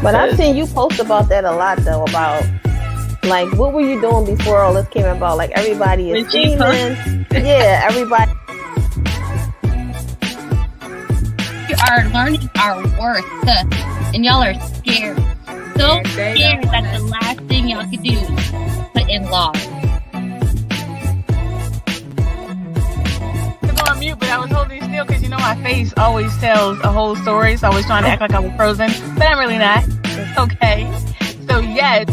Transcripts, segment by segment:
But I've seen you post about that a lot, though, about like what were you doing before all this came about? Like everybody is streaming. Yeah, everybody. You are learning our worth, and y'all are scared. So scared that the last thing y'all could do is put in law. On mute, but I was holding still because my face always tells a whole story, so I was trying to act like I was frozen, but I'm really not. Okay, so yes.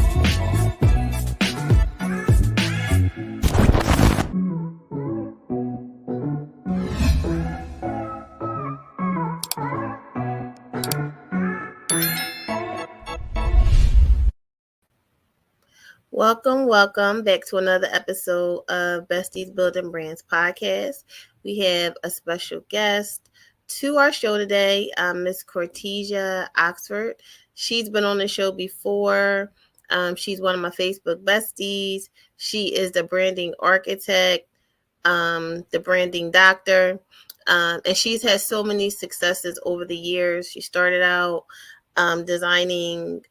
Welcome back to another episode of Besties Building Brands podcast. We have a special guest to our show today, Miss Cortesia Oxford. She's been on the show before. She's one of my Facebook besties. She is the branding architect, the branding doctor, and she's had so many successes over the years. She started out designing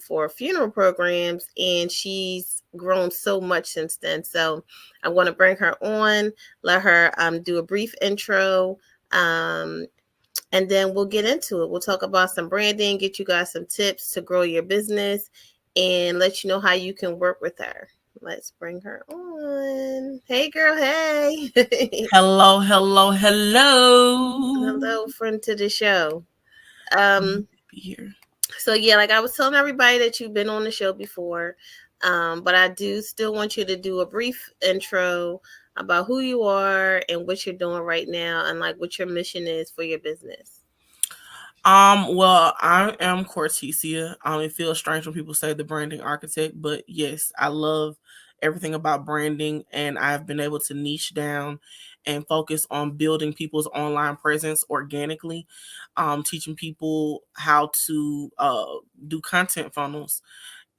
for funeral programs, and she's grown so much since then. So I want to bring her on, let her do a brief intro, and then we'll get into it. We'll talk about some branding, get you guys some tips to grow your business, and let you know how you can work with her. Let's bring her on. Hey, girl. Hey. Hello. Hello, friend to the show. Here. So yeah, like I was telling everybody that you've been on the show before, but I do still want you to do a brief intro about who you are and what you're doing right now, and like what your mission is for your business. Well, I am Cortesia. It feels strange when people say the branding architect, but yes, I love everything about branding, and I've been able to niche down and focus on building people's online presence organically, teaching people how to do content funnels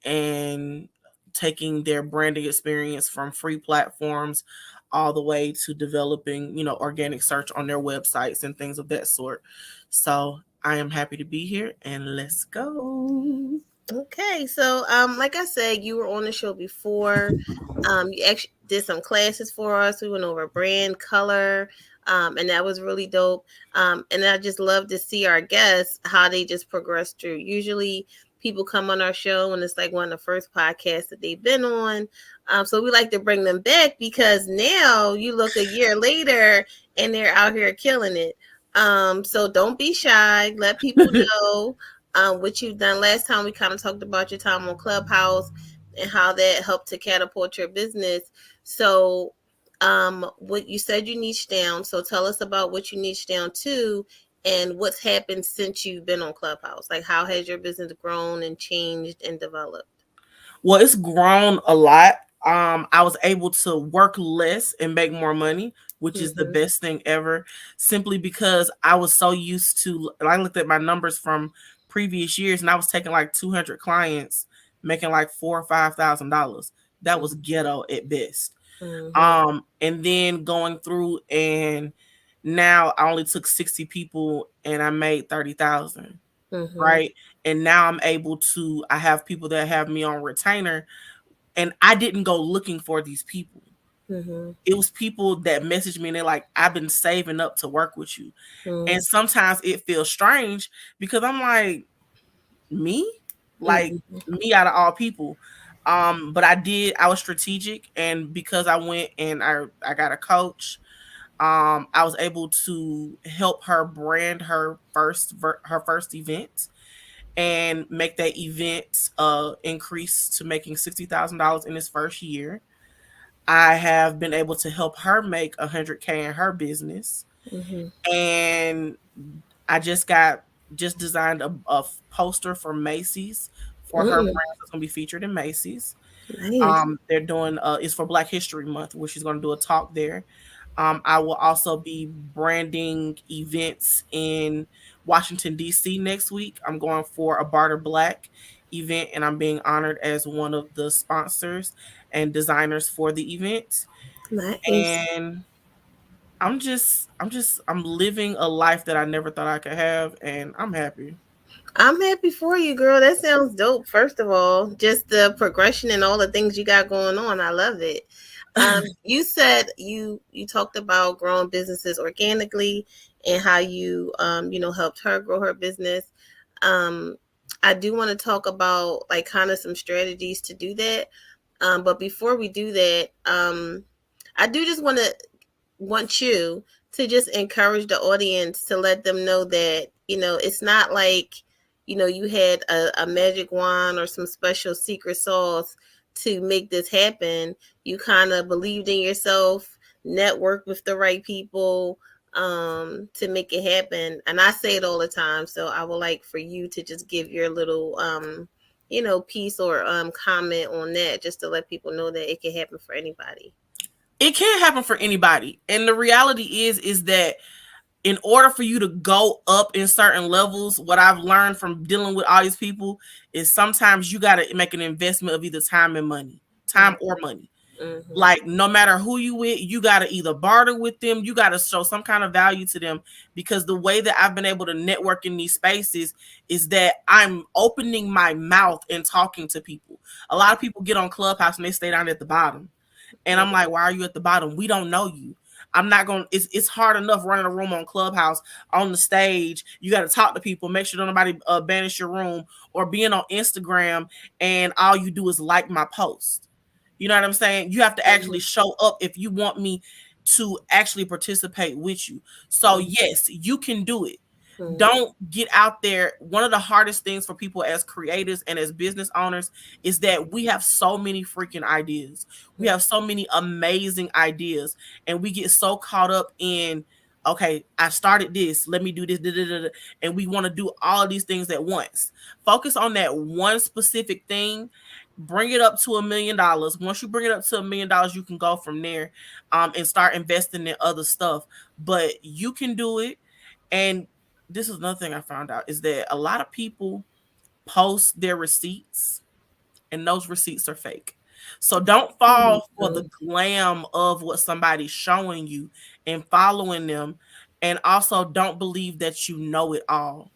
and taking their branding experience from free platforms all the way to developing, organic search on their websites and things of that sort. So I am happy to be here, and let's go. Okay, so like I said, you were on the show before. You actually did some classes for us. We went over brand color, and that was really dope. And I just love to see our guests how they just progress through. Usually, people come on our show and it's like one of the first podcasts that they've been on. So we like to bring them back because now you look a year later and they're out here killing it. So don't be shy. Let people know what you've done. Last time we kind of talked about your time on Clubhouse and how that helped to catapult your business. So what you said you niched down. So tell us about what you niched down to and what's happened since you've been on Clubhouse. Like how has your business grown and changed and developed? Well, it's grown a lot. I was able to work less and make more money, which is the best thing ever, simply because I was so used to, I looked at my numbers from previous years and I was taking like 200 clients, making like $4,000 or $5,000. That was ghetto at best. And then going through, and now I only took 60 people and I made 30,000. Right. And now I'm able to, I have people that have me on retainer, and I didn't go looking for these people. It was people that messaged me and they're like, I've been saving up to work with you. And sometimes it feels strange because I'm like, me? Like me out of all people. But I was strategic, and because I went and I got a coach, I was able to help her brand her first event and make that event increase to making $60,000 in its first year. I have been able to help her make $100K in her business. And I just designed a poster for Macy's for her brand that's going to be featured in Macy's. Nice. They're doing it's for Black History Month, where she's going to do a talk there. I will also be branding events in Washington, D.C. next week. I'm going for a Barter Black event, and I'm being honored as one of the sponsors and designers for the event. Nice. And I'm living a life that I never thought I could have, and I'm happy. I'm happy for you, girl. That sounds dope. First of all, just the progression and all the things you got going on. I love it. You said you talked about growing businesses organically and how you helped her grow her business. Um, I do want to talk about like kind of some strategies to do that. But before we do that, I do just want you to just encourage the audience to let them know that it's not like you had a magic wand or some special secret sauce to make this happen. You kind of believed in yourself, networked with the right people, to make it happen. And I say it all the time, so I would like for you to just give your little piece or comment on that, just to let people know that it can happen for anybody. It can't happen for anybody. And the reality is that in order for you to go up in certain levels, what I've learned from dealing with all these people is sometimes you got to make an investment of either time and money, time or money. Mm-hmm. Like no matter who you with, you got to either barter with them, you got to show some kind of value to them, because the way that I've been able to network in these spaces is that I'm opening my mouth and talking to people. A lot of people get on Clubhouse and they stay down at the bottom. And I'm like, why are you at the bottom? We don't know you. I'm not going to, it's hard enough running a room on Clubhouse on the stage. You got to talk to people, make sure nobody banish your room, or being on Instagram and all you do is like my post. You know what I'm saying? You have to actually show up if you want me to actually participate with you. So yes, you can do it. Don't get out there. One of the hardest things for people as creators and as business owners is that we have so many freaking ideas. We have so many amazing ideas, and we get so caught up in, okay, I started this, let me do this, and we want to do all of these things at once. Focus on that one specific thing. Bring it up to $1 million. Once you bring it up to $1 million, you can go from there and start investing in other stuff. But you can do it. And this is another thing I found out, is that a lot of people post their receipts and those receipts are fake. So don't fall for the glam of what somebody's showing you and following them. And also don't believe that you know it all.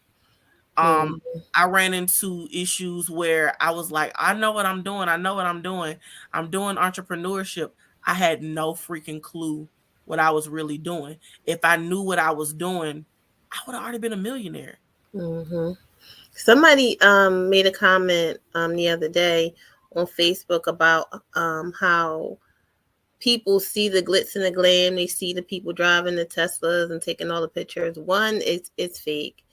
I ran into issues where I was like, I know what I'm doing. I know what I'm doing. I'm doing entrepreneurship. I had no freaking clue what I was really doing. If I knew what I was doing, I would have already been a millionaire. Mm-hmm. Somebody made a comment the other day on Facebook about how people see the glitz and the glam. They see the people driving the Teslas and taking all the pictures. One, it's fake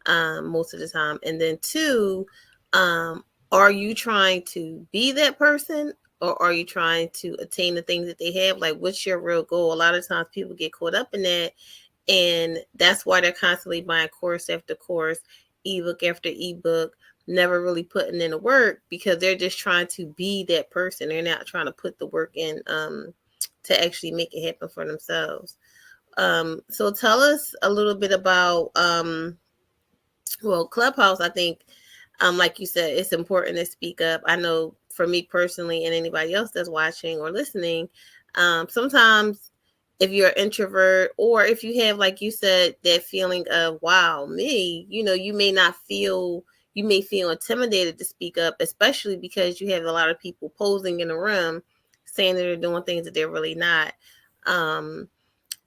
most of the time, and then two, are you trying to be that person, or are you trying to attain the things that they have? Like, what's your real goal? A lot of times people get caught up in that, and that's why they're constantly buying course after course, ebook after ebook, never really putting in the work, because they're just trying to be that person. They're not trying to put the work in to actually make it happen for themselves. So tell us a little bit about Clubhouse. I think like you said, it's important to speak up. I know for me personally, and anybody else that's watching or listening, sometimes if you're an introvert, or if you have, like you said, that feeling of, wow, me, you may feel intimidated to speak up, especially because you have a lot of people posing in the room saying that they're doing things that they're really not.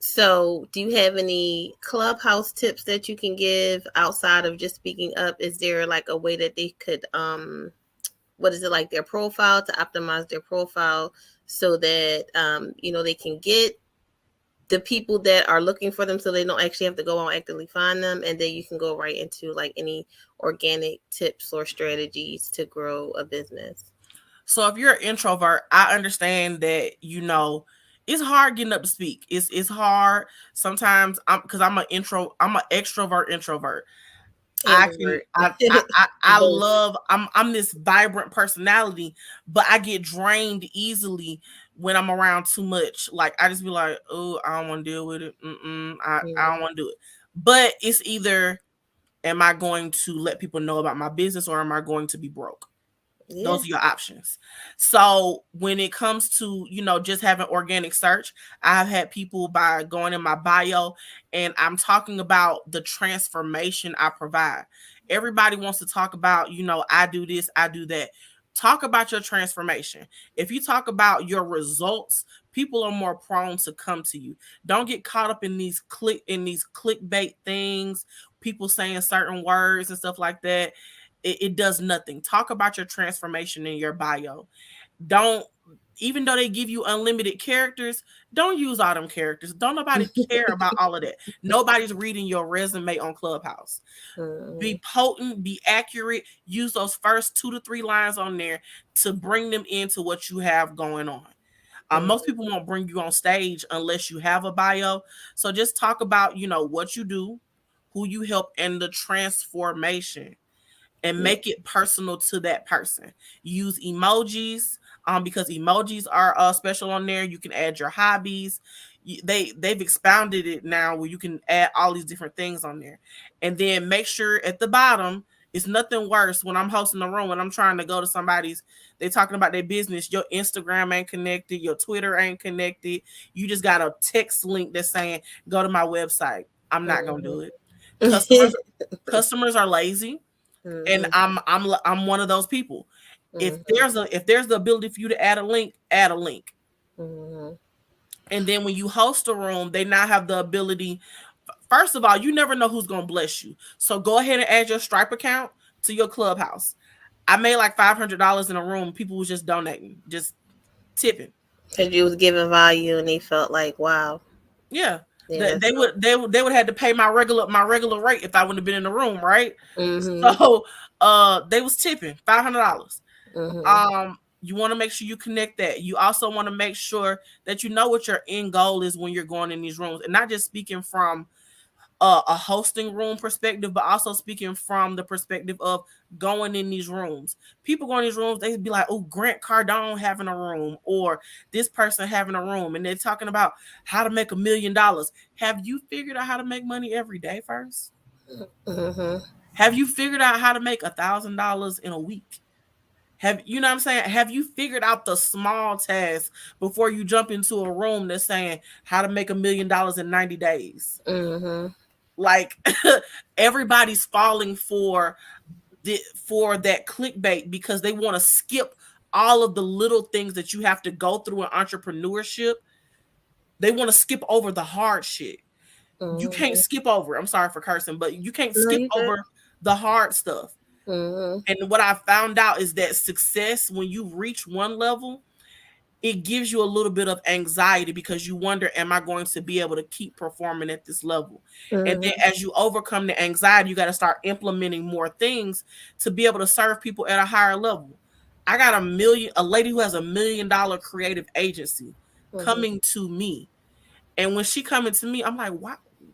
So do you have any Clubhouse tips that you can give outside of just speaking up? Is there like a way that they could, what is it, like their profile, to optimize their profile so that, they can get the people that are looking for them, so they don't actually have to go out and actively find them? And then you can go right into like any organic tips or strategies to grow a business. So if you're an introvert, I understand that, it's hard getting up to speak. It's hard sometimes. I'm an extrovert introvert. Ambivert. I love, I'm this vibrant personality, but I get drained easily when I'm around too much. Like I just be like, oh, I don't want to deal with it. I don't want to do it. But it's either, am I going to let people know about my business, or am I going to be broke? Yeah. Those are your options. So when it comes to, just having organic search, I've had people by going in my bio and I'm talking about the transformation I provide. Everybody wants to talk about, I do this, I do that. Talk about your transformation. If you talk about your results, people are more prone to come to you. Don't get caught up in these clickbait things, people saying certain words and stuff like that. It does nothing. Talk about your transformation in your bio. Don't, even though they give you unlimited characters, don't use all them characters. Don't nobody care about all of that. Nobody's reading your resume on Clubhouse. Be potent, be accurate. Use those first 2 to 3 lines on there to bring them into what you have going on. Most people won't bring you on stage unless you have a bio. So just talk about, what you do, who you help, and the transformation, and make it personal to that person. Use emojis, because emojis are special on there. You can add your hobbies. They've expounded it now where you can add all these different things on there. And then make sure at the bottom, it's nothing worse when I'm hosting a room and I'm trying to go to somebody's, they talking about their business, your Instagram ain't connected, your Twitter ain't connected. You just got a text link that's saying, go to my website. I'm not gonna do it. Customers are lazy. And I'm one of those people. If there's the ability for you to add a link, add a link. And then when you host a room, they now have the ability. First of all, you never know who's gonna bless you, so go ahead and add your Stripe account to your Clubhouse. I made like $500 in a room. People was just donating, just tipping, because you was giving value, and they felt like, wow. Yeah. They would have to pay my regular rate if I wouldn't have been in the room, right? So they was tipping $500. You want to make sure you connect that. You also want to make sure that you know what your end goal is when you're going in these rooms, and not just speaking from a hosting room perspective, but also speaking from the perspective of going in these rooms. People go in these rooms, they be like, oh, Grant Cardone having a room, or this person having a room, and they're talking about how to make $1 million. Have you figured out how to make money every day first? Have you figured out how to make $1,000 in a week? Have you know what I'm saying? Have you figured out the small tasks before you jump into a room that's saying how to make $1 million in 90 days? Like everybody's falling for that clickbait because they want to skip all of the little things that you have to go through in entrepreneurship. They want to skip over the hard shit. You can't skip over. I'm sorry for cursing, but you can't skip over the hard stuff. And what I found out is that success, when you reach one level, it gives you a little bit of anxiety because you wonder, am I going to be able to keep performing at this level? And then as you overcome the anxiety, you got to start implementing more things to be able to serve people at a higher level. I got a lady who has $1 million creative agency coming to me. And when she coming to me, I'm like,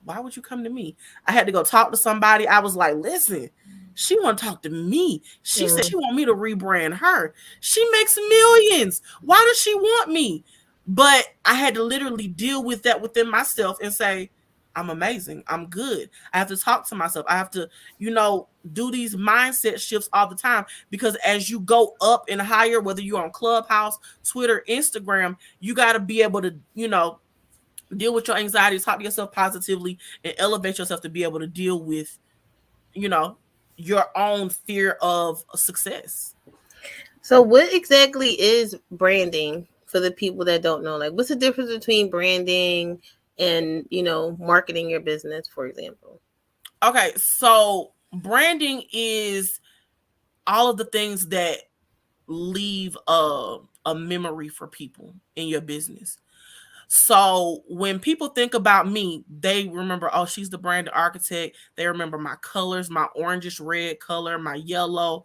why would you come to me? I had to go talk to somebody. I was like, listen, she want to talk to me. She said she want me to rebrand her. She makes millions. Why does she want me? But I had to literally deal with that within myself and say, I'm amazing. I'm good. I have to talk to myself. I have to, do these mindset shifts all the time, because as you go up and higher, whether you're on Clubhouse, Twitter, Instagram, you got to be able to, deal with your anxiety, talk to yourself positively, and elevate yourself to be able to deal with, your own fear of success. So what exactly is branding for the people that don't know? Like, what's the difference between branding and, marketing your business, for example? Okay, so branding is all of the things that leave a memory for people in your business. So when people think about me, they remember, oh, she's the brand architect. They remember my colors, my orangish red color, my yellow,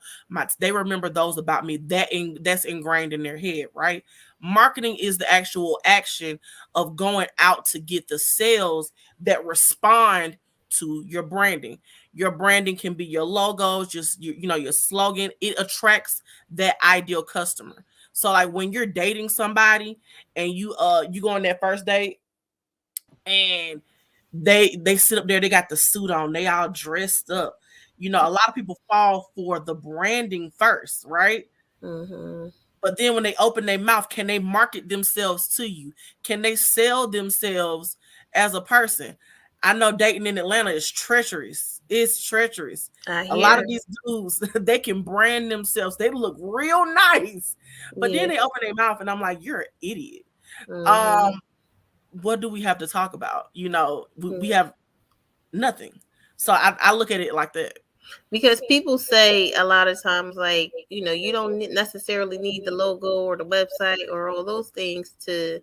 they remember those about me. That's ingrained in their head, right? Marketing is the actual action of going out to get the sales that respond to your branding. Your branding can be your logos, just your slogan. It attracts that ideal customer. So like when you're dating somebody and you go on that first date and they sit up there, they got the suit on, they all dressed up. A lot of people fall for the branding first, right? Mm-hmm. But then when they open their mouth, can they market themselves to you? Can they sell themselves as a person? I know dating in Atlanta is treacherous. It's treacherous. I A lot hear. of these dudes, they can brand themselves. They look real nice. But then Yeah. they open their mouth and I'm like, you're an idiot. Mm-hmm. Um, what do we have to talk about? We have nothing. So I look at it like that. Because people say a lot of times, like, you don't necessarily need the logo or the website or all those things to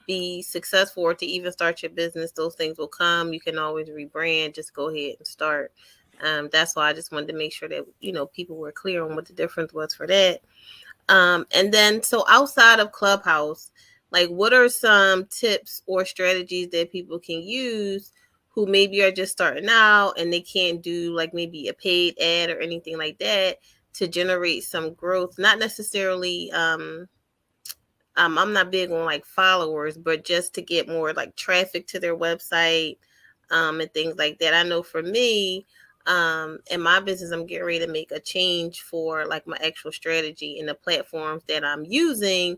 be successful or to even start your business. Those things will come. You can always rebrand. Just go ahead and start. That's why I just wanted to make sure that people were clear on what the difference was for that. And then, so outside of Clubhouse, like, what are some tips or strategies that people can use who maybe are just starting out and they can't do like maybe a paid ad or anything like that to generate some growth? Not necessarily, I'm not big on like followers, but just to get more like traffic to their website, and things like that. I know for me, in my business, I'm getting ready to make a change for like my actual strategy and the platforms that I'm using.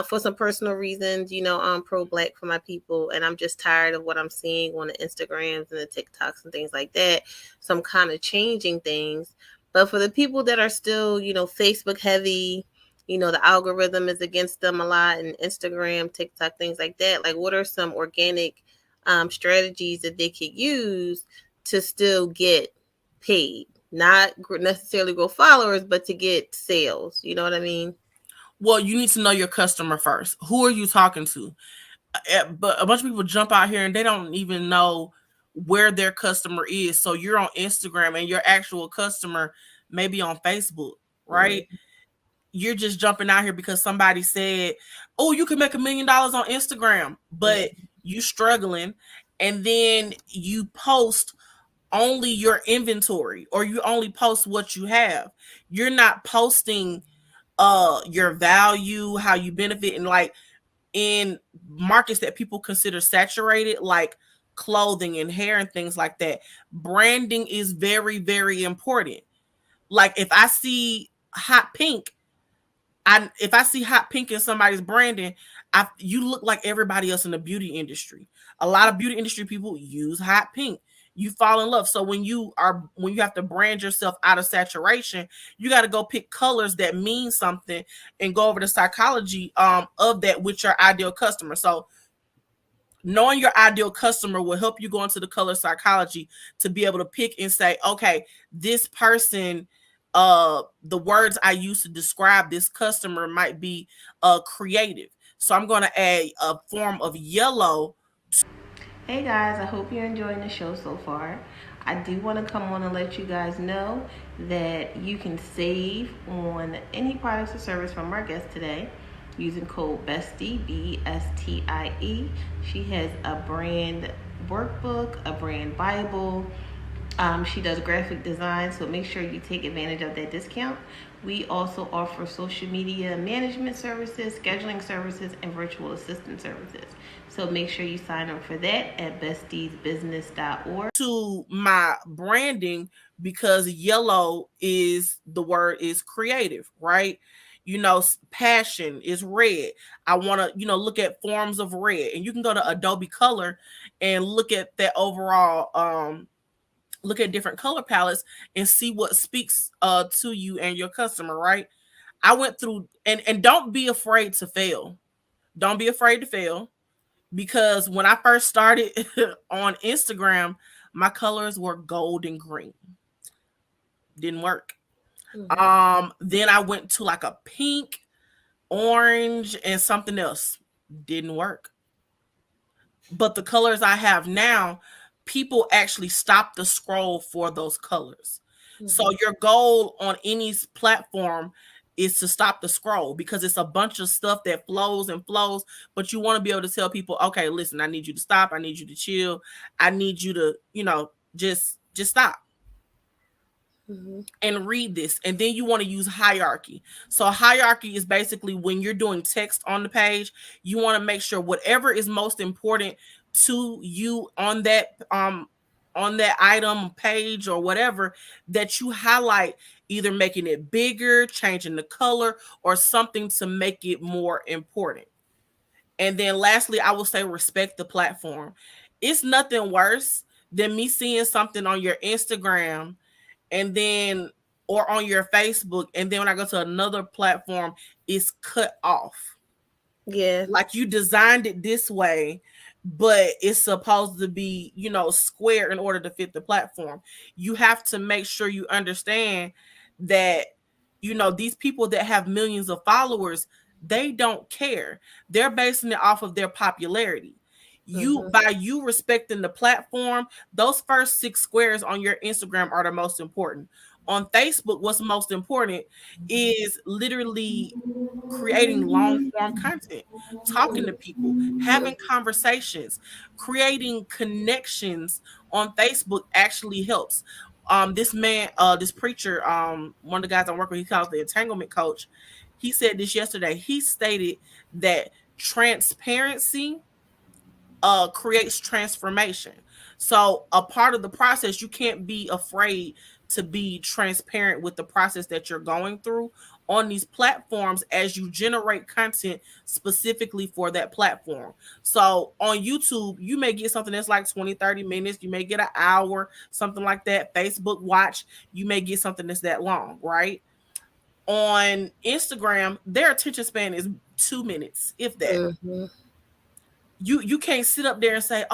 For some personal reasons, I'm pro-black for my people, and I'm just tired of what I'm seeing on the Instagrams and the TikToks and things like that. So I'm kind of changing things. But for the people that are still, Facebook heavy, the algorithm is against them a lot, and Instagram, TikTok, things like that. Like, what are some organic strategies that they could use to still get paid? Not necessarily grow followers, but to get sales. You know what I mean? Well, you need to know your customer first. Who are you talking to? But a bunch of people jump out here and they don't even know where their customer is. So you're on Instagram and your actual customer may be on Facebook, right? Mm-hmm. You're just jumping out here because somebody said, oh, you can make $1 million on Instagram, but you struggling. And then you post only your inventory or you only post what you have. You're not posting your value, how you benefit, and like in markets that people consider saturated, like clothing and hair and things like that, branding is very, very important. Like if I see hot pink, if I see hot pink in somebody's branding, you look like everybody else in the beauty industry. A lot of beauty industry people use hot pink. You fall in love. So when you have to brand yourself out of saturation, you got to go pick colors that mean something and go over the psychology of that with your ideal customer. So knowing your ideal customer will help you go into the color psychology to be able to pick and say, okay, this person, the words I use to describe this customer might be creative. So I'm going to add a form of yellow. Hey guys, I hope you're enjoying the show so far. I do want to come on and let you guys know that you can save on any products or service from our guest today using code BESTIE, BESTIE. She has a brand workbook, a brand Bible. She does graphic design, so make sure you take advantage of that discount. We also offer social media management services, scheduling services, and virtual assistant services. So make sure you sign up for that at bestiesbusiness.org. To my branding, because yellow is the word is creative, right? Passion is red. I want to, look at forms of red, and you can go to Adobe Color and look at that overall, look at different color palettes and see what speaks to you and your customer, right? I went through and don't be afraid to fail. Don't be afraid to fail, because when I first started on Instagram, my colors were gold and green. Didn't work. Then I went to like a pink, orange, and something else. Didn't work. But the colors I have now, people actually stop the scroll for those colors. So your goal on any platform is to stop the scroll, because it's a bunch of stuff that flows and flows, but you want to be able to tell people, okay, listen, I need you to stop. I need you to chill. I need you to, just stop and read this. And then you want to use hierarchy. So hierarchy is basically when you're doing text on the page, you want to make sure whatever is most important to you on on that item page or whatever, that you highlight, either making it bigger, changing the color, or something to make it more important. And then lastly, I will say respect the platform. It's nothing worse than me seeing something on your Instagram and then or on your Facebook, and then when I go to another platform, it's cut off. Yeah. Like you designed it this way, but it's supposed to be, square in order to fit the platform. You have to make sure you understand that, these people that have millions of followers, they don't care. They're basing it off of their popularity. By you respecting the platform, those first 6 squares on your Instagram are the most important. On Facebook, what's most important is literally creating long form content, talking to people, having conversations, creating connections on Facebook actually helps. This preacher, one of the guys I work with, he calls the entanglement coach. He said this yesterday. He stated that transparency creates transformation. So a part of the process, you can't be afraid to be transparent with the process that you're going through on these platforms as you generate content specifically for that platform. So on YouTube, you may get something that's like 20-30 minutes, you may get an hour, something like that. Facebook Watch, you may get something that's that long, right? On Instagram, their attention span is 2 minutes, if that. You can't sit up there and say,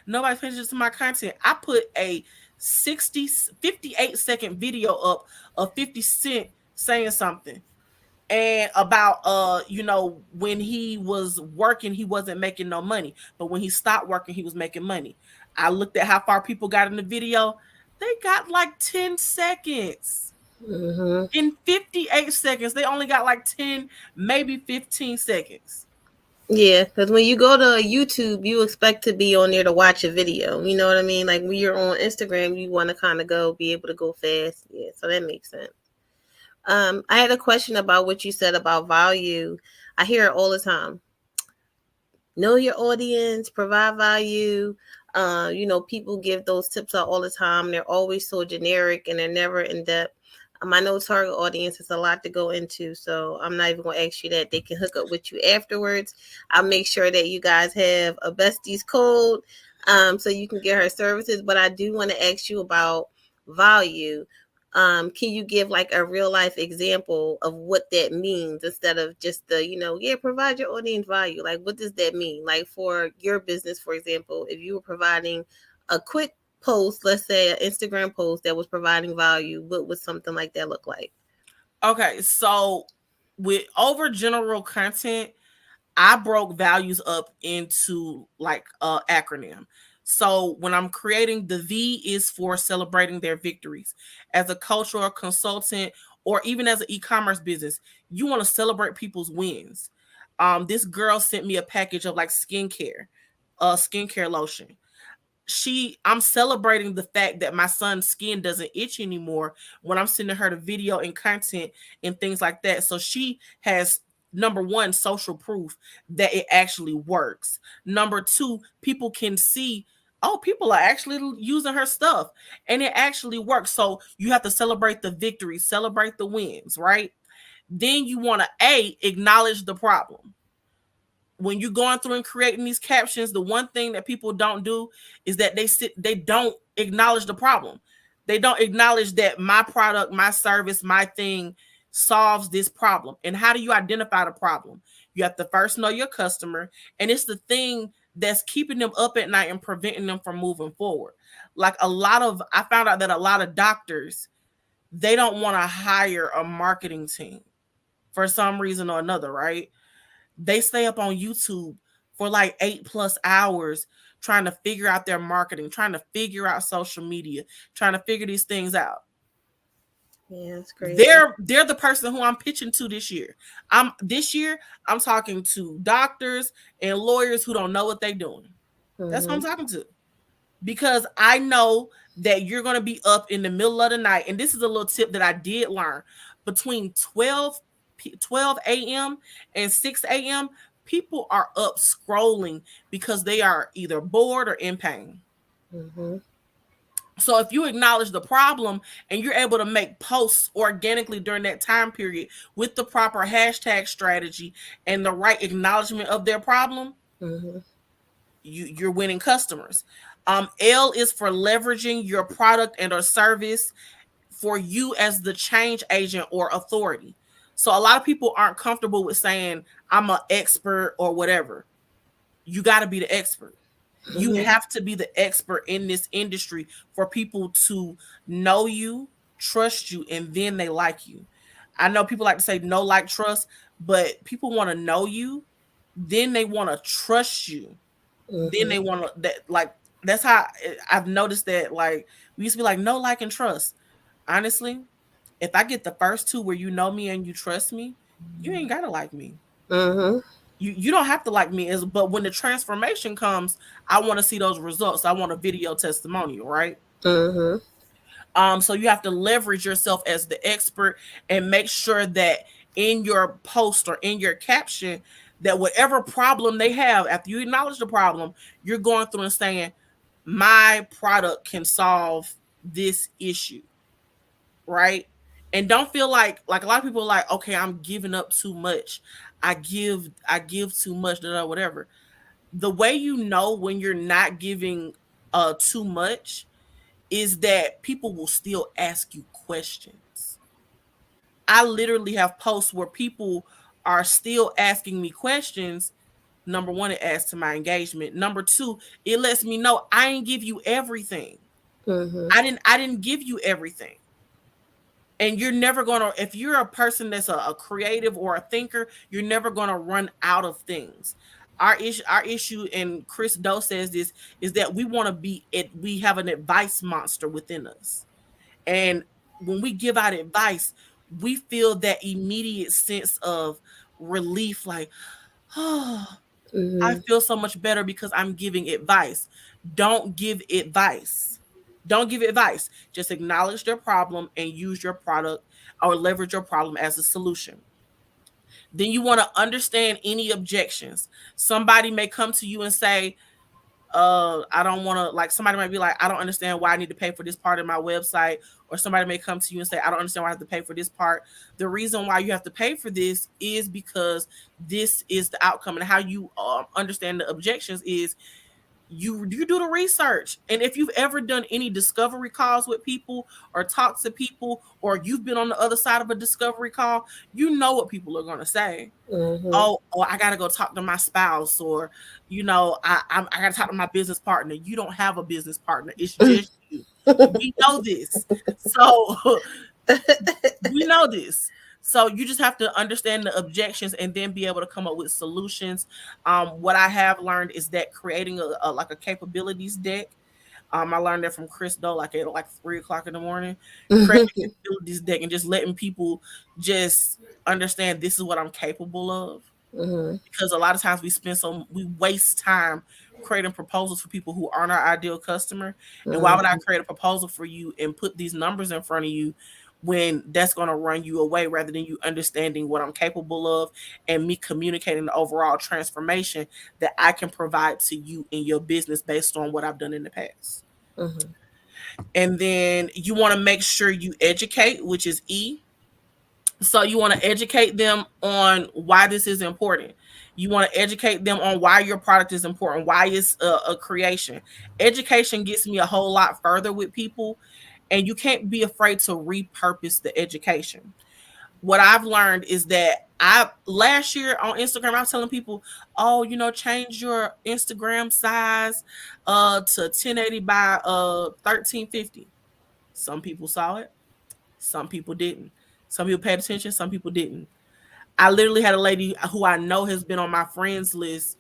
nobody's paying attention to my content. I put a 58-second video up of 50 Cent saying something, and about when he was working, he wasn't making no money, but when he stopped working, he was making money. I looked at how far people got in the video. They got like 10 seconds. In 58 seconds, they only got like 10, maybe 15 seconds. Yeah, because when you go to YouTube, you expect to be on there to watch a video. You know what I mean? Like when you're on Instagram, you want to kind of be able to go fast. Yeah, so that makes sense. I had a question about what you said about value. I hear it all the time. Know your audience, provide value. People give those tips out all the time. They're always so generic and they're never in depth. I know target audience is a lot to go into, so I'm not even going to ask you that. They can hook up with you afterwards. I'll make sure that you guys have a besties code so you can get her services. But I do want to ask you about value. Can you give like a real life example of what that means instead of just provide your audience value? Like, what does that mean? Like for your business, for example, if you were providing a quick post, let's say an Instagram post that was providing value, what would something like that look like? Okay, so with over general content, I broke values up into like acronym. So when I'm creating, the V is for celebrating their victories. As a coach or a consultant, or even as an e-commerce business, you want to celebrate people's wins. This girl sent me a package of like skincare lotion. I'm celebrating the fact that my son's skin doesn't itch anymore when I'm sending her the video and content and things like that. So she has, number one, social proof that it actually works. Number two, people can see, people are actually using her stuff and it actually works. So you have to celebrate the victories, celebrate the wins, right? Then you want to acknowledge the problem. When you're going through and creating these captions, the one thing that people don't do is that they don't acknowledge the problem. They don't acknowledge that my product, my service, my thing solves this problem. And how do you identify the problem? You have to first know your customer, and it's the thing that's keeping them up at night and preventing them from moving forward. Like I found out that a lot of doctors, they don't want to hire a marketing team for some reason or another, right? They stay up on YouTube for like 8+ hours trying to figure out their marketing, trying to figure out social media, trying to figure these things out. Yeah, that's great. They're the person who I'm pitching to this year. I'm talking to doctors and lawyers who don't know what they're doing. That's what I'm talking to. Because I know that you're going to be up in the middle of the night. And this is a little tip that I did learn. Between 12 a.m. and 6 a.m., people are up scrolling because they are either bored or in pain. So if you acknowledge the problem and you're able to make posts organically during that time period with the proper hashtag strategy and the right acknowledgement of their problem, you're winning customers. L is for leveraging your product and or service for you as the change agent or authority. So a lot of people aren't comfortable with saying I'm an expert or whatever. You got to be the expert. You have to be the expert in this industry for people to know you, trust you, and then they like you. I know people like to say no, like, trust, but people want to know you, then they want to trust you, then they want to that like that's how I've noticed that. Like, we used to be like no, like, and trust. Honestly, if I get the first two where you know me and you trust me, you ain't gotta like me. You don't have to like me, but when the transformation comes, I want to see those results. I want a video testimonial, right? So you have to leverage yourself as the expert and make sure that in your post or in your caption, that whatever problem they have, after you acknowledge the problem, you're going through and saying, my product can solve this issue, right? And don't feel like a lot of people are like, okay, I'm giving up too much. I give too much, whatever. The way you know when you're not giving too much is that people will still ask you questions. I literally have posts where people are still asking me questions. Number one, it adds to my engagement. Number two, it lets me know I ain't give you everything. I didn't give you everything. And you're never gonna, if you're a person that's a creative or a thinker, you're never gonna run out of things. Our issue, and Chris Doe says this, is that we want to be it. We have an advice monster within us, and when we give out advice, we feel that immediate sense of relief, like, oh, I feel so much better because I'm giving advice. Don't give advice. Don't give advice. Just acknowledge their problem and use your product or leverage your problem as a solution. Then you want to understand any objections. Somebody may come to you and say, I don't want to, like, somebody might be like, I don't understand why I need to pay for this part of my website. Or somebody may come to you and say, I don't understand why I have to pay for this part. The reason why you have to pay for this is because this is the outcome. And how you understand the objections is you do the research. And if you've ever done any discovery calls with people or talked to people, or you've been on the other side of a discovery call, you know what people are going to say. Oh, I got to go talk to my spouse, or, I got to talk to my business partner. You don't have a business partner. It's just you. We know this. So we know this. So you just have to understand the objections and then be able to come up with solutions. What I have learned is that creating a capabilities deck. I learned that from Chris Doe, like at 3:00 in the morning. Creating a capabilities deck and just letting people just understand this is what I'm capable of. Because a lot of times we waste time creating proposals for people who aren't our ideal customer. And why would I create a proposal for you and put these numbers in front of you when that's going to run you away, rather than you understanding what I'm capable of and me communicating the overall transformation that I can provide to you in your business based on what I've done in the past. And then you want to make sure you educate, which is E. So you want to educate them on why this is important. You want to educate them on why your product is important, why it's a creation. Education gets me a whole lot further with people, and you can't be afraid to repurpose the education. What I've learned is that last year on Instagram, I was telling people, oh, change your Instagram size to 1080 by 1350. Some people saw it, some people didn't. Some people paid attention, some people didn't. I literally had a lady who I know has been on my friends list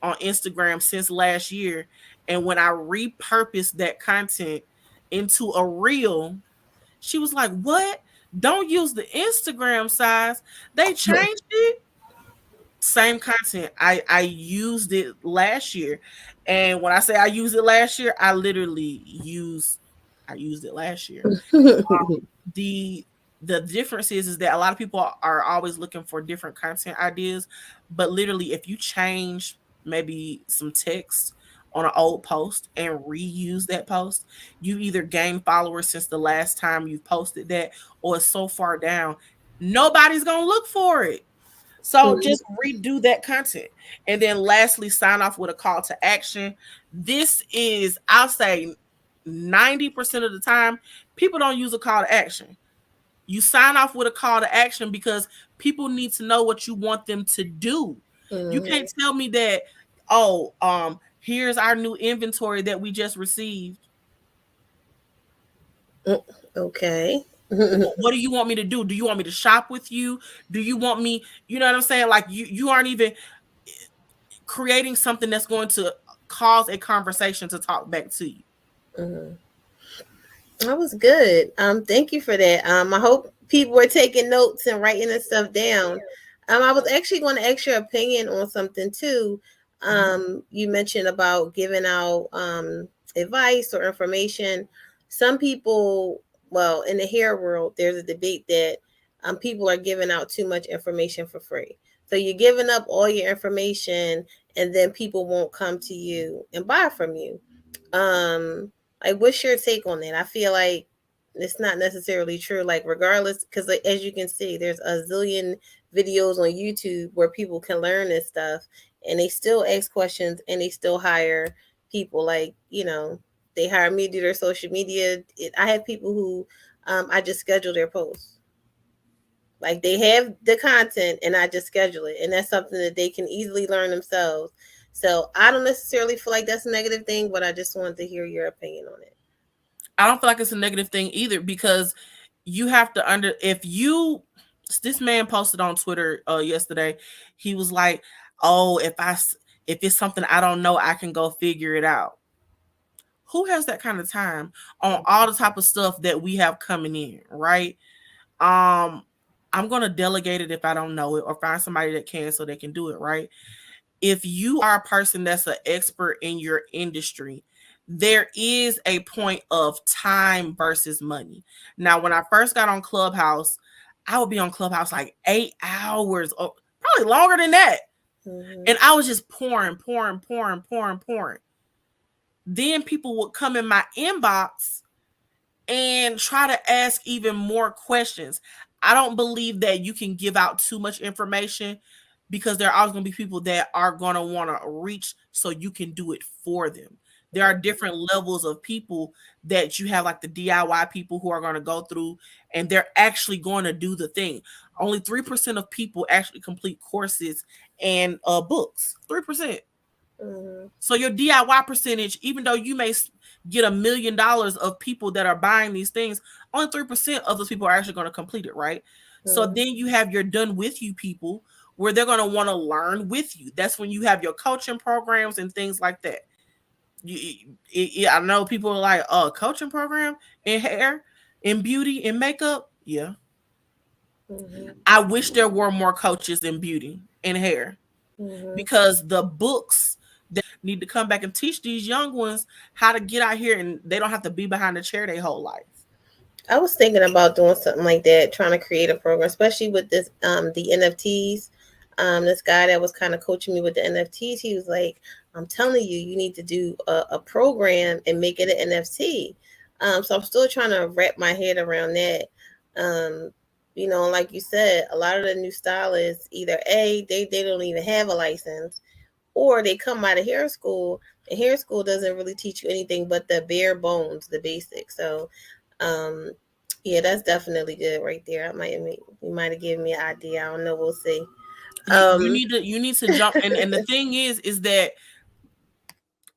on Instagram since last year. And when I repurposed that content into a reel, she was like, what? Don't use the Instagram size. They changed it. Same content. I used it last year. And when I say I used it last year, I used it last year. The difference is that a lot of people are always looking for different content ideas, but literally if you change maybe some text on an old post and reuse that post, you either gain followers since the last time you posted that, or it's so far down, nobody's going to look for it. So Mhm. just redo that content. And then lastly, sign off with a call to action. This is, I'll say 90% of the time, people don't use a call to action. You sign off with a call to action because people need to know what you want them to do. You can't tell me that, oh, here's our new inventory that we just received. Okay. What do you want me to do? Do you want me to shop with you? Do you want me, you know what I'm saying? Like you aren't even creating something that's going to cause a conversation to talk back to you. Mhm. That was good. Thank you for that. I hope people were taking notes and writing this stuff down. I was actually going to ask your opinion on something too. You mentioned about giving out advice or information. Some people, well, in the hair world, there's a debate that people are giving out too much information for free. So you're giving up all your information, and then people won't come to you and buy from you. Um, like, what's your take on that? I feel like it's not necessarily true. Like, regardless, because like, as you can see, there's a zillion videos on YouTube where people can learn this stuff, and they still ask questions, and they still hire people. Like, they hire me to do their social media. I have people who I just schedule their posts. Like, they have the content, and I just schedule it, and that's something that they can easily learn themselves. So I don't necessarily feel like that's a negative thing, but I just wanted to hear your opinion on it. I don't feel like it's a negative thing either, because you have to this man posted on Twitter yesterday. He was like, "Oh, if it's something I don't know, I can go figure it out." Who has that kind of time on all the type of stuff that we have coming in, right? I'm going to delegate it if I don't know it, or find somebody that can so they can do it, right? If you are a person that's an expert in your industry, there is a point of time versus money. Now, when I first got on Clubhouse, I would be on Clubhouse like 8 hours, or probably longer than that. Mm-hmm. And I was just pouring. Then people would come in my inbox and try to ask even more questions. I don't believe that you can give out too much information, because there are always going to be people that are going to want to reach so you can do it for them. There are different levels of people that you have, like the DIY people who are going to go through and they're actually going to do the thing. Only 3% of people actually complete courses and books. 3%. Mm-hmm. So your DIY percentage, even though you may get $1 million of people that are buying these things, only 3% of those people are actually going to complete it, right? So then you have your done with you people, where they're going to want to learn with you. That's when you have your coaching programs and things like that. I know people are like, "Oh, coaching program in hair, in beauty, in makeup." Yeah. Mm-hmm. I wish there were more coaches in beauty and hair, Mm-hmm. because the books that need to come back and teach these young ones how to get out here, and they don't have to be behind a chair their whole life. I was thinking about doing something like that, trying to create a program, especially with this the NFTs. This guy that was kind of coaching me with the NFTs, he was like, "I'm telling you, you need to do a program and make it an NFT." So I'm still trying to wrap my head around that. Um, like you said, a lot of the new stylists either they don't even have a license, or they come out of hair school, and hair school doesn't really teach you anything but the bare bones, the basics. So um, yeah, that's definitely good right there. You might have given me an idea. I don't know. We'll see. Um, You need to jump, and the thing is that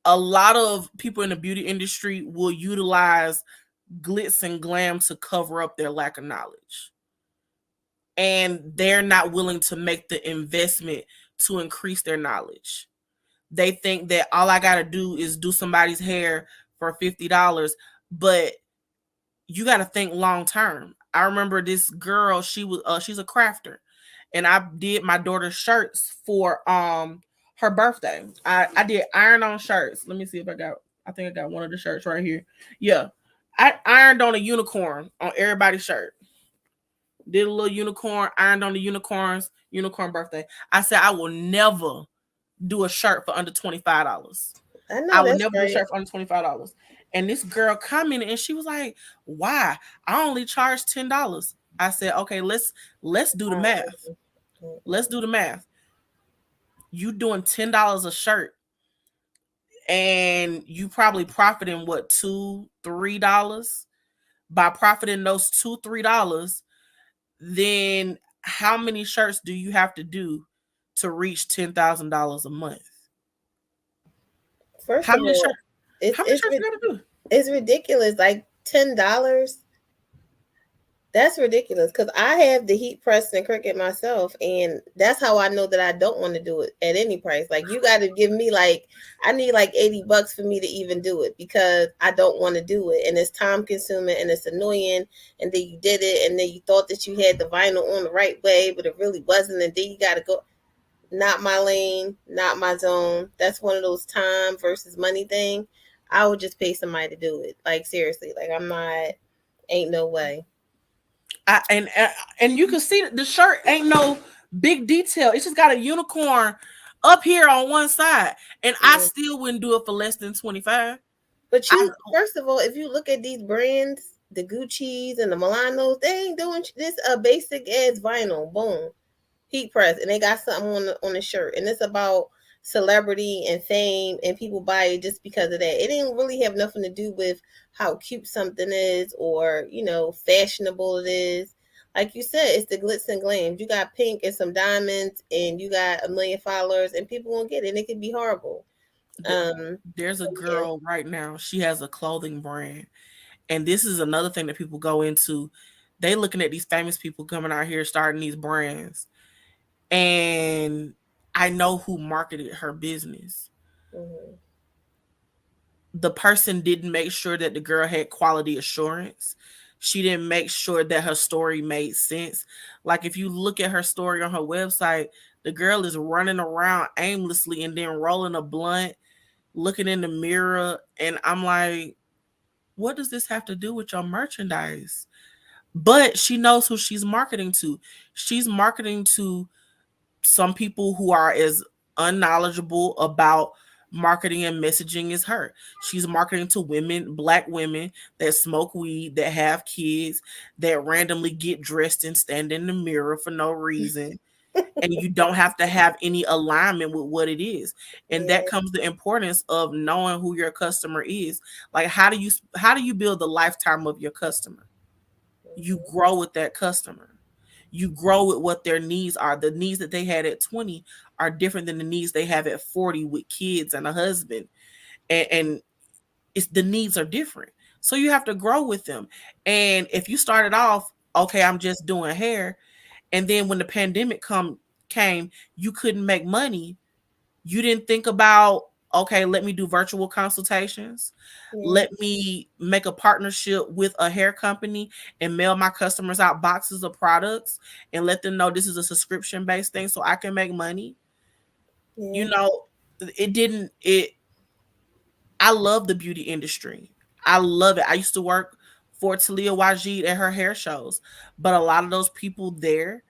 a lot of people in the beauty industry will utilize glitz and glam to cover up their lack of knowledge, and they're not willing to make the investment to increase their knowledge. They think that all I got to do is do somebody's hair for $50, but you got to think long term. I remember this girl, she's a crafter, and I did my daughter's shirts for her birthday. I did iron on shirts. Let me see if I think I got one of the shirts right here. Yeah. I ironed on a unicorn on everybody's shirt. Did a little unicorn, ironed on the unicorn birthday. I said I will never do a shirt for under $25. I I know would that's never do a right. shirt for under $25. And this girl commented and she was like, "Why? I only charge $10." I said, "Okay, let's do the math. Let's do the math. You doing $10 a shirt, and you probably profiting what, $2-3? By profiting those $2-3, then how many shirts do you have to do to reach $10,000 a month? First How of many all, shirts? it's How many it's shirts you gotta do?" it's ridiculous. Like $10. That's ridiculous because I have the heat press and Cricut myself, and that's how I know that I don't want to do it at any price. Like you got to give me like I need like $80 for me to even do it because I don't want to do it, and it's time consuming and it's annoying. And then you did it, and then you thought that you had the vinyl on the right way, but it really wasn't, and then you got to go. Not my lane, not my zone. That's one of those time versus money thing. I would just pay somebody to do it. Like seriously, like I'm not. Ain't no way. I, and you can see that the shirt ain't no big detail. It's just got a unicorn up here on one side, and I Yeah. still wouldn't do it for less than 25. But I you, first of all, if you look at these brands, the Gucci's and the Milanos, they ain't doing this. A basic ass vinyl, boom, heat press, and they got something on the shirt, and it's about celebrity and fame, and people buy it just because of that. It didn't really have nothing to do with how cute something is or fashionable it is. Like you said, it's the glitz and glam. You got pink and some diamonds, and you got a million followers, and people won't get it. And it could be horrible. There's a Yeah. girl right now. She has a clothing brand, and this is another thing that people go into. They looking at these famous people coming out here starting these brands, and I know who marketed her business. Mm-hmm. The person didn't make sure that the girl had quality assurance. She didn't make sure that her story made sense. Like if you look at her story on her website, the girl is running around aimlessly and then rolling a blunt, looking in the mirror, and I'm like, what does this have to do with your merchandise? But she knows who she's marketing to. She's marketing to some people who are as unknowledgeable about marketing and messaging as her. She's marketing to women, black women that smoke weed, that have kids, that randomly get dressed and stand in the mirror for no reason. And you don't have to have any alignment with what it is. And Yeah. that comes the importance of knowing who your customer is. Like how do you build the lifetime of your customer? You grow with that customer. You grow with what their needs are. The needs that they had at 20 are different than the needs they have at 40 with kids and a husband. And it's the needs are different. So you have to grow with them. And if you started off, okay, I'm just doing hair, and then when the pandemic came, you couldn't make money, you didn't think about, okay, let me do virtual consultations. Yeah. Let me make a partnership with a hair company and mail my customers out boxes of products and let them know this is a subscription based thing so I can make money. You Yeah. know, it didn't it I love the beauty industry. I love it. I used to work for Talia Wajid at her hair shows, but a lot of those people there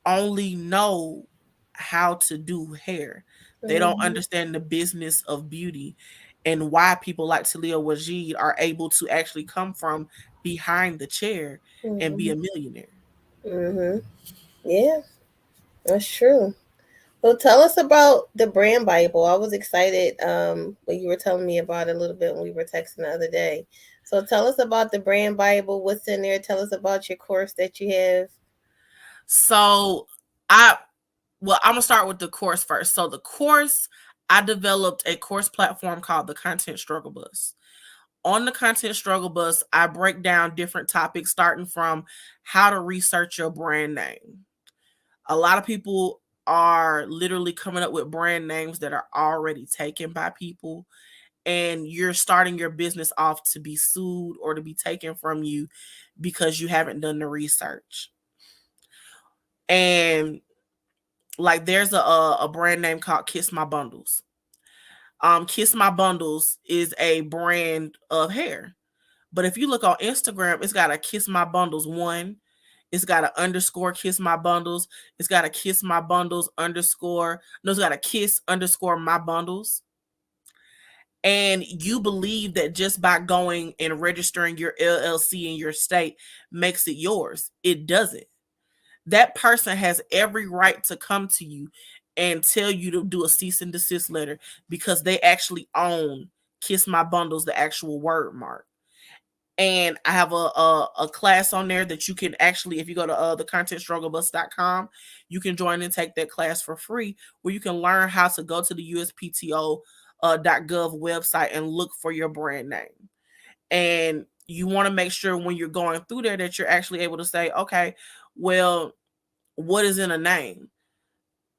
only know how to do hair. They don't Mm-hmm. understand the business of beauty and why people like Talia Wajid are able to actually come from behind the chair and be Mm-hmm. a millionaire. Mm-hmm. Yeah, that's true. So tell us about the brand Bible. I was excited when you were telling me about it a little bit when we were texting the other day. So tell us about the brand Bible. What's in there? Tell us about your course that you have. So I I'm gonna start with the course first. So the course, I developed a course platform called the Content Struggle Bus. On the Content Struggle Bus, I break down different topics starting from how to research your brand name. A lot of people are literally coming up with brand names that are already taken by people, and you're starting your business off to be sued or to be taken from you because you haven't done the research. And like there's a brand name called Kiss My Bundles. Kiss My Bundles is a brand of hair. But if you look on Instagram, it's got a Kiss My Bundles one. It's got an underscore Kiss My Bundles. It's got a Kiss My Bundles underscore. No, it's got a Kiss underscore My Bundles. and you believe that just by going and registering your LLC in your state makes it yours. It doesn't. That person has every right to come to you and tell you to do a cease and desist letter because they actually own Kiss My Bundles, the actual word mark. And I have a class on there that you can actually, if you go to thecontentstrugglebus.com, you can join and take that class for free, where you can learn how to go to the USPTO .gov website and look for your brand name. And you want to make sure when you're going through there that you're actually able to say, okay, well, what is in a name?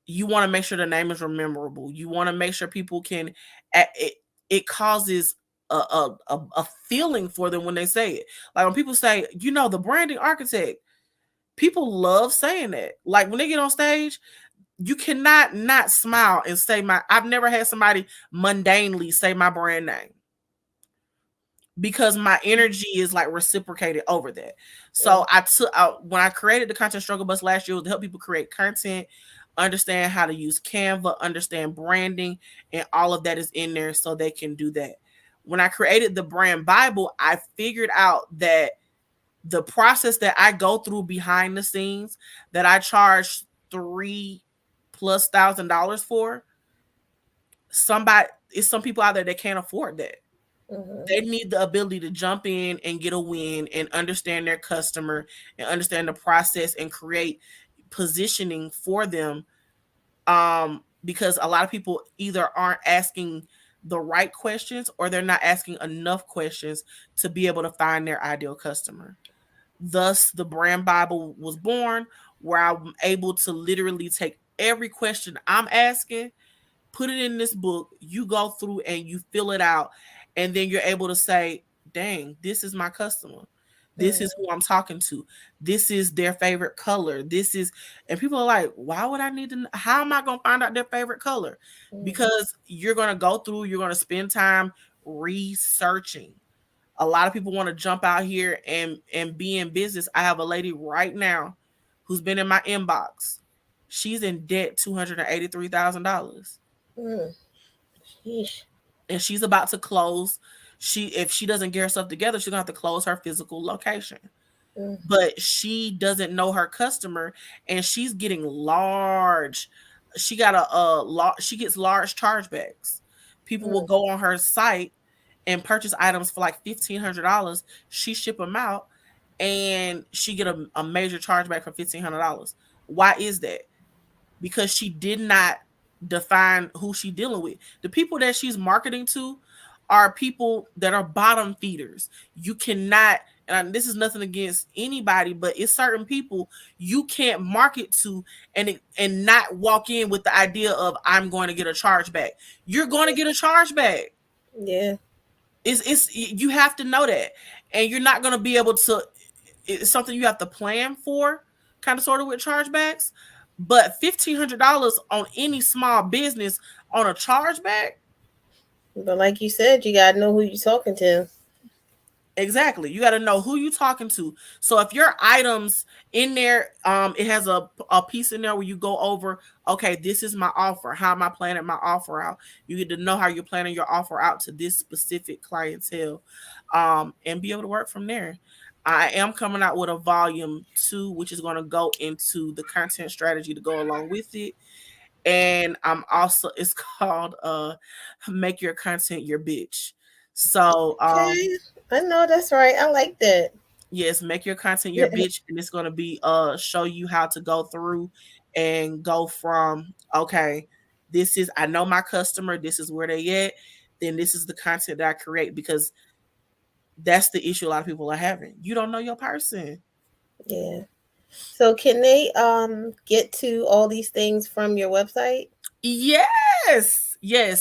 You want to make sure the name is memorable. You want to make sure people can, it causes a feeling for them when they say it. Like when people say, the branding architect, people love saying that. Like when they get on stage, you cannot not smile and say I've never had somebody mundanely say my brand name, because my energy is like reciprocated over that. So I took out, when I created the Content Struggle Bus last year, was to help people create content, understand how to use Canva, understand branding, and all of that is in there so they can do that. When I created the brand Bible, I figured out that the process that I go through behind the scenes, that I charge $3,000+ for, some people out there that can't afford that. They need the ability to jump in and get a win and understand their customer and understand the process and create positioning for them. Because a lot of people either aren't asking the right questions or they're not asking enough questions to be able to find their ideal customer. Thus, the Brand Bible was born, where I'm able to literally take every question I'm asking, put it in this book, you go through and you fill it out, and then you're able to say, dang, this is my customer. This is who I'm talking to. This is their favorite color. And people are like, why would I need to, how am I going to find out their favorite color? Because you're going to go through, you're going to spend time researching. A lot of people want to jump out here and be in business. I have a lady right now who's been in my inbox. She's in debt $283,000. And she's about to close. If she doesn't get herself together, she's gonna have to close her physical location. But she doesn't know her customer, and she's getting large. She got she gets large chargebacks. People will go on her site and purchase items for like $1,500. She ship them out, and she get a major chargeback for $1,500. Why is that? Because she did not define who she's dealing with. The people that she's marketing to are people that are bottom feeders. You cannot, and this is nothing against anybody, but it's certain people you can't market to and not walk in with the idea of, I'm going to get a chargeback. You're going to get a chargeback. Yeah. You have to know that. And you're not going to be able to, it's something you have to plan for, kind of sort of with chargebacks. But $1,500 on any small business on a chargeback. But like you said, you gotta know who you're talking to. Exactly. You got to know who you're talking to. So if your items in there, it has a piece in there where you go over, okay, this is my offer. How am I planning my offer out? You get to know how you're planning your offer out to this specific clientele, and be able to work from there. I am coming out with a volume 2, which is going to go into the content strategy to go along with it. And it's called Make Your Content Your Bitch. So okay. I know, that's right. I like that. Yes, make your content your bitch, and it's going to be show you how to go through and go from, okay, I know my customer, this is where they at, then this is the content that I create, because that's the issue a lot of people are having. You don't know your person. Yeah. So can they get to all these things from your website? Yes. Okay.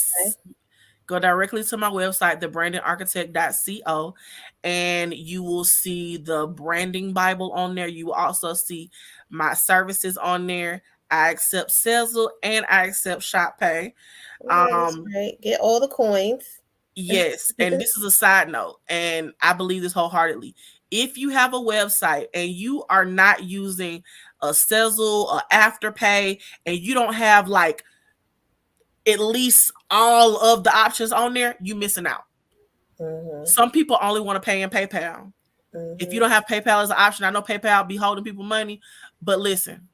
Go directly to my website, thebrandingarchitect.co, and you will see the branding Bible on there. You will also see my services on there. I accept Sezzle and I accept ShopPay. That's right. Get all the coins. Yes, and this is a side note, and I believe this wholeheartedly. If you have a website and you are not using a Sezzle or Afterpay, and you don't have like at least all of the options on there, you missing out. Mm-hmm. Some people only want to pay in PayPal. Mm-hmm. If you don't have PayPal as an option, I know PayPal be holding people money, but listen,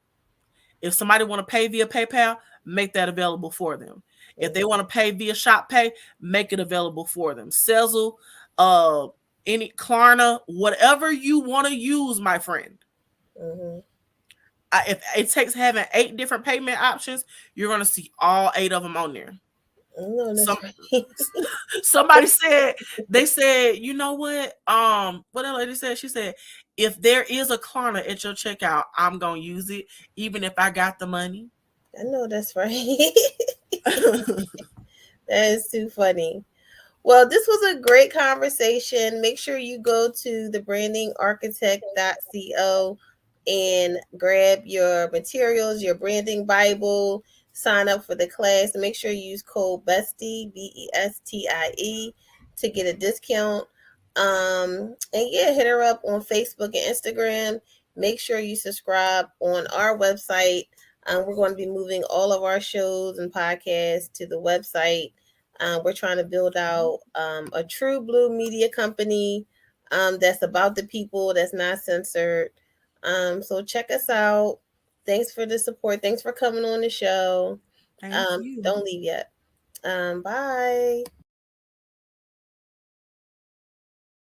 if somebody want to pay via PayPal, make that available for them. If they want to pay via Shop Pay, make it available for them. Sezzle, any Klarna, whatever you want to use, my friend. Mm-hmm. If it takes having 8 different payment options, you're gonna see all 8 of them on there. No, that's Some right. somebody said, they said, you know what? What that lady said? She said, if there is a Klarna at your checkout, I'm gonna use it, even if I got the money. I know that's right. That is too funny. Well, this was a great conversation. Make sure you go to thebrandingarchitect.co and grab your materials, your branding Bible, sign up for the class, and make sure you use code BESTIE, BESTIE, to get a discount. And yeah, hit her up on Facebook and Instagram. Make sure you subscribe on our website. We're going to be moving all of our shows and podcasts to the website. We're trying to build out a true blue media company that's about the people, that's not censored. So check us out. Thanks for the support. Thanks for coming on the show. Thank you. Don't leave yet. Bye.